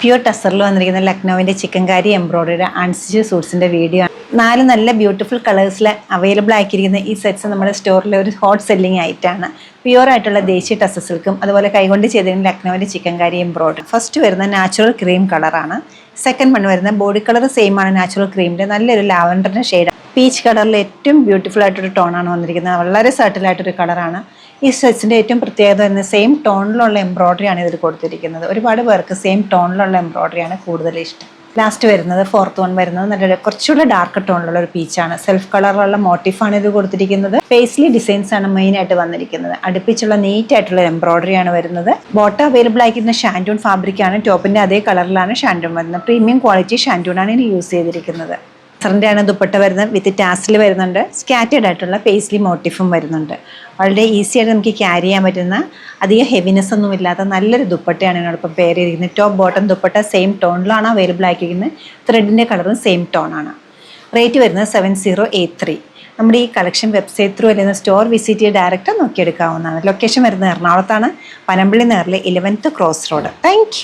Pure ടസറിൽ വന്നിരിക്കുന്ന ലക്നൗവിൻ്റെ chikankari embroidery unstitch സൂട്ട്സിൻ്റെ video ആണ്. 4 നല്ല ബ്യൂട്ടിഫുൾ കളേഴ്സിൽ അവൈലബിൾ ആക്കിയിരിക്കുന്ന ഈ സെറ്റ്സ് നമ്മുടെ സ്റ്റോറിലെ ഒരു ഹോട്ട് സെല്ലിംഗ് ആയിട്ടാണ്. പ്യുവർ ആയിട്ടുള്ള ദേശീയ ടസർ സിൽക്കും അതുപോലെ കൈകൊണ്ട് ചെയ്തിരിക്കുന്ന ലക്നൗവിൻ്റെ ചിക്കൻകാരി എംബ്രോയിഡറി. ഫസ്റ്റ് വരുന്ന നാച്ചുറൽ ക്രീം കളറാണ്. സെക്കൻഡ് വൺ വരുന്ന ബോഡി കളർ സെയിം ആണ് നാച്ചുറൽ ക്രീമിൻ്റെ, നല്ലൊരു ലാവൻഡറിൻ്റെ ഷെയ്ഡ്. പീച്ച് കളറിൽ ഏറ്റവും ബ്യൂട്ടിഫുൾ ആയിട്ടൊരു ടോണാണ് വന്നിരിക്കുന്നത്. വളരെ സർട്ടിലായിട്ടൊരു കളറാണ്. ഈ സെറ്റ്സിൻ്റെ ഏറ്റവും പ്രത്യേകത വരുന്ന സെയിം ടോണിലുള്ള എംബ്രോയിഡറി ആണ് ഇതിൽ കൊടുത്തിരിക്കുന്നത്. ഒരുപാട് പേർക്ക് സെയിം ടോണിലുള്ള എംബ്രോയിഡറിയാണ് കൂടുതൽ ഇഷ്ടം. ലാസ്റ്റ് വരുന്നത് ഫോർത്ത് വൺ വരുന്നത് നല്ലൊരു കുറച്ചുകൂടെ ഡാർക്ക് ടോണിലുള്ള ഒരു പീച്ചാണ്. സെൽഫ് കളറിലുള്ള മോട്ടീഫാണ് ഇത് കൊടുത്തിരിക്കുന്നത്. പേസ്ലി ഡിസൈൻസ് ആണ് മെയിൻ ആയിട്ട് വന്നിരിക്കുന്നത്. അടുപ്പിച്ചുള്ള നീറ്റ് ആയിട്ടുള്ള എംബ്രോയിഡറി ആണ് വരുന്നത്. ബോട്ടം അവൈലബിൾ ആയിരിക്കുന്ന ഷാൻറ്റൂൺ ഫാബ്രിക് ആണ്. ടോപ്പിന്റെ അതേ കളറിലാണ് ഷാൻറ്റൂൺ വരുന്നത്. പ്രീമിയം ക്വാളിറ്റി ഷാൻറ്റൂൺ ആണ് ഇനി യൂസ് ചെയ്തിരിക്കുന്നത്. ടസറിൻ്റെ ആണ് ദുപ്പട്ട വരുന്നത്. വിത്ത് ടാസിൽ വരുന്നുണ്ട്. സ്കാറ്റേഡ് ആയിട്ടുള്ള പേസ്ലി മോട്ടീഫും വരുന്നുണ്ട്. വളരെ ഈസി ആയിട്ട് നമുക്ക് ക്യാരി ചെയ്യാൻ പറ്റുന്ന, അധികം ഹെവിനെസ് ഒന്നും ഇല്ലാത്ത നല്ലൊരു ദുപ്പട്ടയാണ് ഇതിനോടൊപ്പം പെയർ ചെയ്തിരിക്കുന്നത്. ടോപ്പ് ബോട്ടം ദുപ്പട്ട സെയിം ടോണിലാണ് അവൈലബിൾ ആക്കിയിരിക്കുന്നത്. ത്രെഡിൻ്റെ കളറും സെയിം ടോണാണ്. റേറ്റ് വരുന്നത് 7083. നമ്മുടെ ഈ കളക്ഷൻ വെബ്സൈറ്റ് ത്രൂ അല്ലെങ്കിൽ സ്റ്റോർ വിസിറ്റ് ചെയ്ത് ഡയറക്റ്റ് നോക്കിയെടുക്കാവുന്നതാണ്. ലൊക്കേഷൻ വരുന്നത് എറണാകുളത്താണ്, പനമ്പള്ളി നേറിലെ 11th ക്രോസ് റോഡ്. താങ്ക്